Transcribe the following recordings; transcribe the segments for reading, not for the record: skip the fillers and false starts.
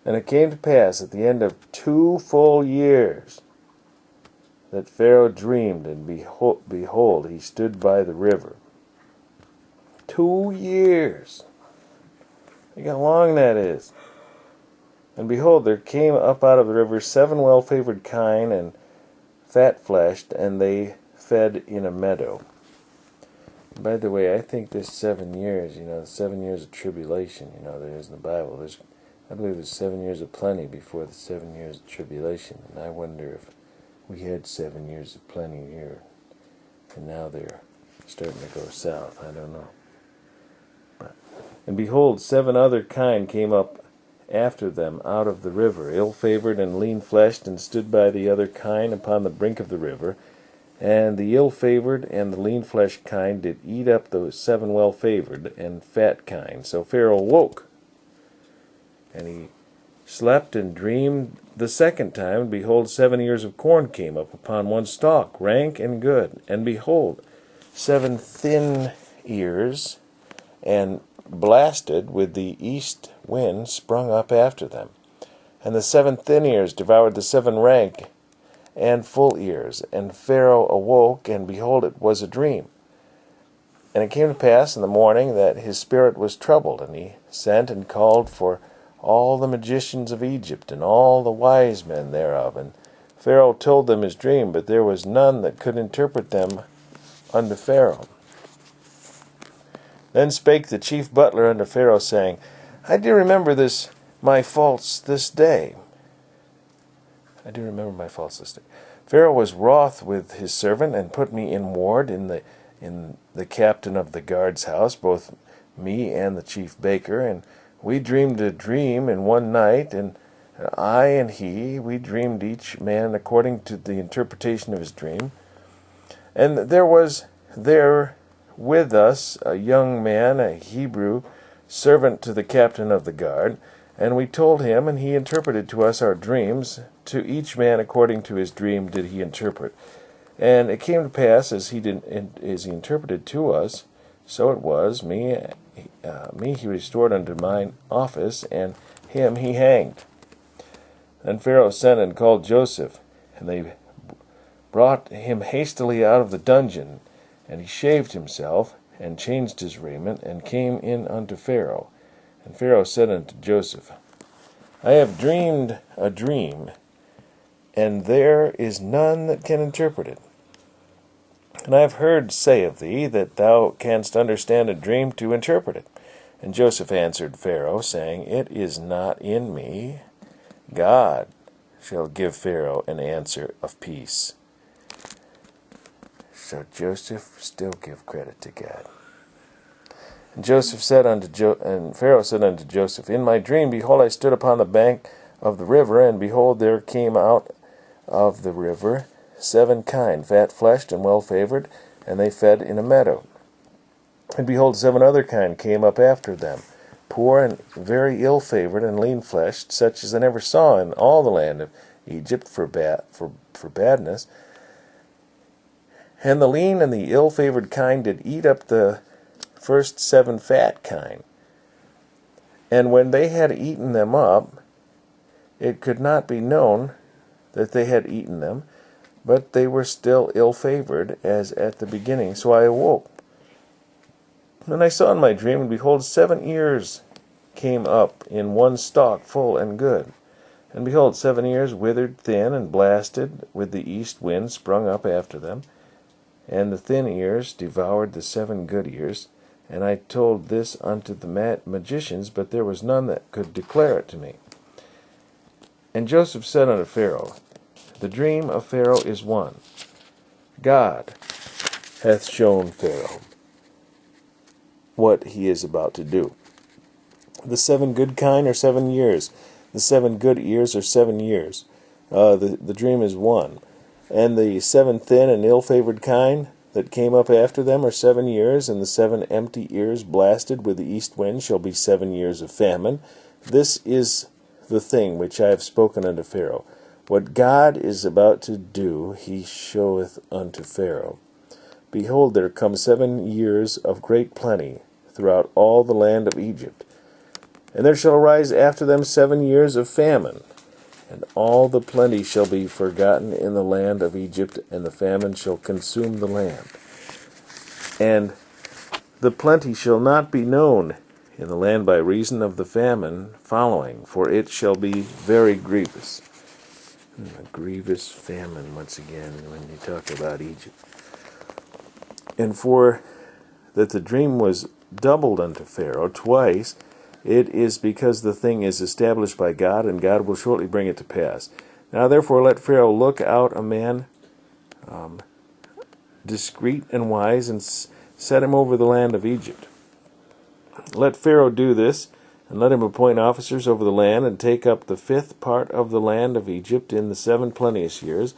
And it came to pass at the end of 2 full years that Pharaoh dreamed, and behold, he stood by the river. 2 years. Think how long that is. And behold, there came up out of the river 7 well-favored kine and fatfleshed, and they fed in a meadow. By the way, I think this 7 years, the 7 years of tribulation, there is in the Bible. I believe there's 7 years of plenty before the 7 years of tribulation. And I wonder if we had 7 years of plenty here, and now they're starting to go south. I don't know. And behold, 7 other kine came up after them out of the river, ill-favored and lean-fleshed, and stood by the other kine upon the brink of the river. And the ill-favored and the lean-fleshed kine did eat up those 7 well-favored and fat kine. So Pharaoh awoke, and he slept and dreamed the second time, and behold, 7 ears of corn came up upon one stalk, rank and good. And behold, 7 thin ears and blasted with the east wind sprung up after them. And the 7 thin ears devoured the 7 rank and full ears. And Pharaoh awoke, and behold, it was a dream. And it came to pass in the morning that his spirit was troubled, and he sent and called for all the magicians of Egypt, and all the wise men thereof. And Pharaoh told them his dream, but there was none that could interpret them unto Pharaoh. Then spake the chief butler unto Pharaoh, saying, I do remember my faults this day. Pharaoh was wroth with his servant, and put me in ward in the captain of the guard's house, both me and the chief baker. And we dreamed a dream in one night, and I and he, we dreamed each man according to the interpretation of his dream. And there was there with us a young man, a Hebrew, servant to the captain of the guard, and we told him, and he interpreted to us our dreams. To each man according to his dream did he interpret. And it came to pass, as he interpreted to us, so it was. Me he restored unto mine office, and him he hanged. Then Pharaoh sent and called Joseph, and they brought him hastily out of the dungeon. And he shaved himself, and changed his raiment, and came in unto Pharaoh. And Pharaoh said unto Joseph, I have dreamed a dream, and there is none that can interpret it. And I have heard say of thee that thou canst understand a dream to interpret it. And Joseph answered Pharaoh, saying, It is not in me. God shall give Pharaoh an answer of peace. So Joseph still give credit to God. And Pharaoh said unto Joseph, In my dream, behold, I stood upon the bank of the river, and behold, there came out of the river 7 kine, fat-fleshed and well-favored, and they fed in a meadow. And behold, 7 other kine came up after them, poor and very ill-favored and lean-fleshed, such as I never saw in all the land of Egypt for badness. And the lean and the ill-favored kine did eat up the first 7 fat kine. And when they had eaten them up, it could not be known that they had eaten them, but they were still ill-favored, as at the beginning. So I awoke. And I saw in my dream, and behold, 7 ears came up in one stalk, full and good. And behold, 7 ears withered, thin, and blasted, with the east wind sprung up after them. And the thin ears devoured the 7 good ears. And I told this unto the magicians, but there was none that could declare it to me. And Joseph said unto Pharaoh, The dream of Pharaoh is one. God hath shown Pharaoh what he is about to do. The 7 good kine are 7 years. The 7 good ears are 7 years. The dream is one. And the 7 thin and ill-favored kine that came up after them are 7 years, and the 7 empty ears blasted with the east wind shall be 7 years of famine. This is the thing which I have spoken unto Pharaoh. What God is about to do, he showeth unto Pharaoh. Behold, there come 7 years of great plenty throughout all the land of Egypt. And there shall arise after them 7 years of famine, and all the plenty shall be forgotten in the land of Egypt, and the famine shall consume the land. And the plenty shall not be known in the land by reason of the famine following, for it shall be very grievous. A grievous famine, once again, when you talk about Egypt. And for that the dream was doubled unto Pharaoh twice, it is because the thing is established by God, and God will shortly bring it to pass. Now therefore let Pharaoh look out a man discreet and wise, and set him over the land of Egypt. Let Pharaoh do this, and let him appoint officers over the land, and take up the 5th part of the land of Egypt in the 7 plenteous years,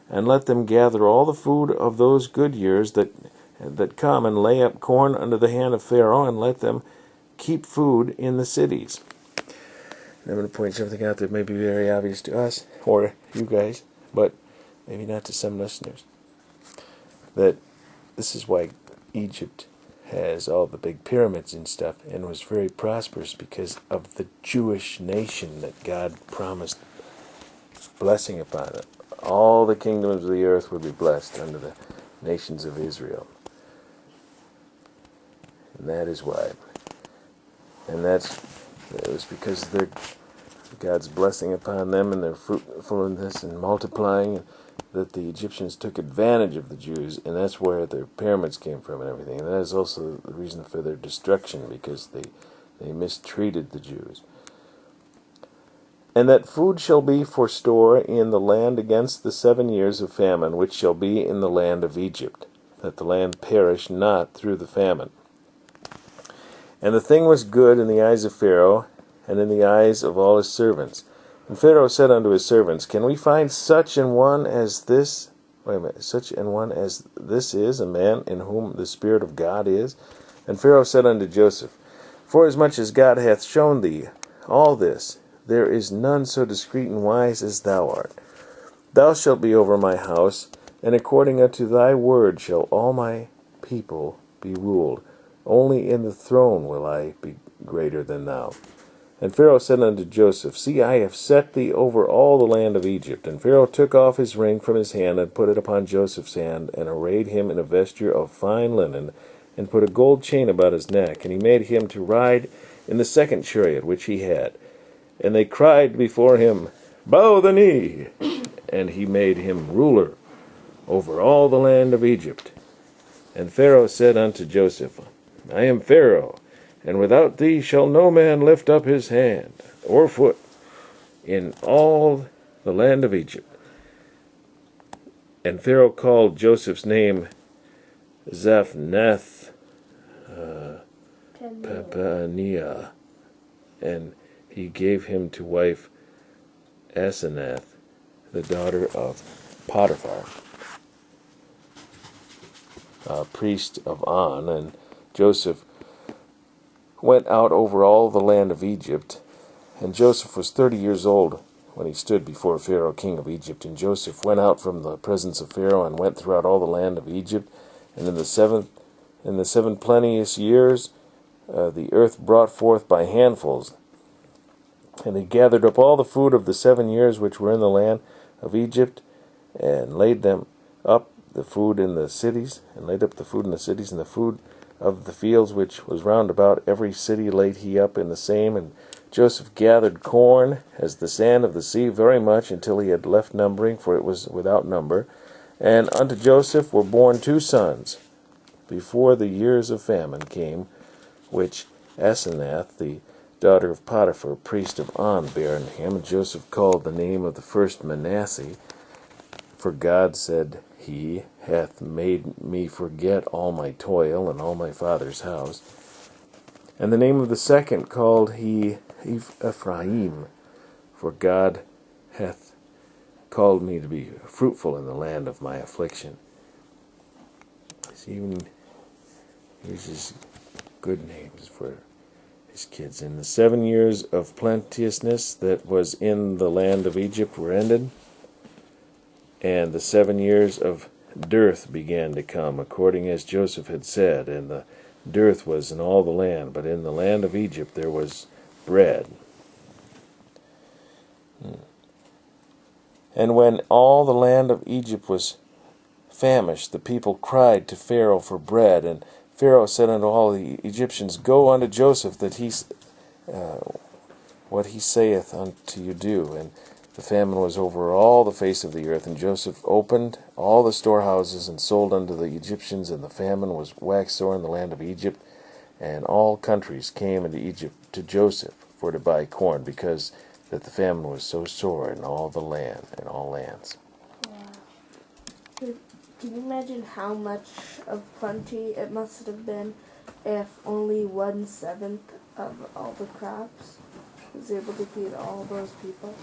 and let them gather all the food of those good years that come, and lay up corn under the hand of Pharaoh, and let them keep food in the cities. And I'm going to point something out that may be very obvious to us, or you guys, but maybe not to some listeners. That this is why Egypt has all the big pyramids and stuff, and was very prosperous, because of the Jewish nation that God promised blessing upon it. All the kingdoms of the earth would be blessed under the nations of Israel. And that is why. And it was because of God's blessing upon them and their fruitfulness and multiplying, that the Egyptians took advantage of the Jews, and that's where their pyramids came from and everything. And that is also the reason for their destruction, because they mistreated the Jews. And that food shall be for store in the land against the 7 years of famine, which shall be in the land of Egypt, that the land perish not through the famine. And the thing was good in the eyes of Pharaoh, and in the eyes of all his servants. And Pharaoh said unto his servants, Can we find such an one as this? Such an one as this is, a man in whom the Spirit of God is? And Pharaoh said unto Joseph, Forasmuch as God hath shown thee all this, there is none so discreet and wise as thou art. Thou shalt be over my house, and according unto thy word shall all my people be ruled. Only in the throne will I be greater than thou. And Pharaoh said unto Joseph, See, I have set thee over all the land of Egypt. And Pharaoh took off his ring from his hand, and put it upon Joseph's hand, and arrayed him in a vesture of fine linen, and put a gold chain about his neck. And he made him to ride in the 2nd chariot which he had. And they cried before him, Bow the knee! And he made him ruler over all the land of Egypt. And Pharaoh said unto Joseph, I am Pharaoh, and without thee shall no man lift up his hand or foot in all the land of Egypt. And Pharaoh called Joseph's name Zaphnath Paneah, and he gave him to wife Asenath, the daughter of Potiphar, priest of On. And Joseph went out over all the land of Egypt, and Joseph was 30 years old when he stood before Pharaoh, king of Egypt. And Joseph went out from the presence of Pharaoh, and went throughout all the land of Egypt. And in the 7 plenteous years, the earth brought forth by handfuls. And he gathered up all the food of the 7 years which were in the land of Egypt, and laid them up the food in the cities, and laid up the food in the cities, and the food of the fields which was round about every city laid he up in the same. And Joseph gathered corn as the sand of the sea very much, until he had left numbering, for it was without number. And unto Joseph were born 2 sons before the years of famine came, which Asenath, the daughter of Potiphar, priest of On, bare unto him. And Joseph called the name of the first Manasseh, for God, said he, hath made me forget all my toil and all my father's house. And the name of the second called he Ephraim, for God hath called me to be fruitful in the land of my affliction. See, he uses good names for his kids. And the 7 years of plenteousness that was in the land of Egypt were ended, and the 7 years of dearth began to come, according as Joseph had said. And the dearth was in all the land, but in the land of Egypt there was bread. And when all the land of Egypt was famished, the people cried to Pharaoh for bread. And Pharaoh said unto all the Egyptians, Go unto Joseph, that what he saith unto you do. And the famine was over all the face of the earth, and Joseph opened all the storehouses and sold unto the Egyptians, and the famine was waxed sore in the land of Egypt, and all countries came into Egypt to Joseph for to buy corn, because that the famine was so sore in all the land, in all lands. Wow. Can you imagine how much of plenty it must have been if only 1/7 of all the crops was able to feed all those people?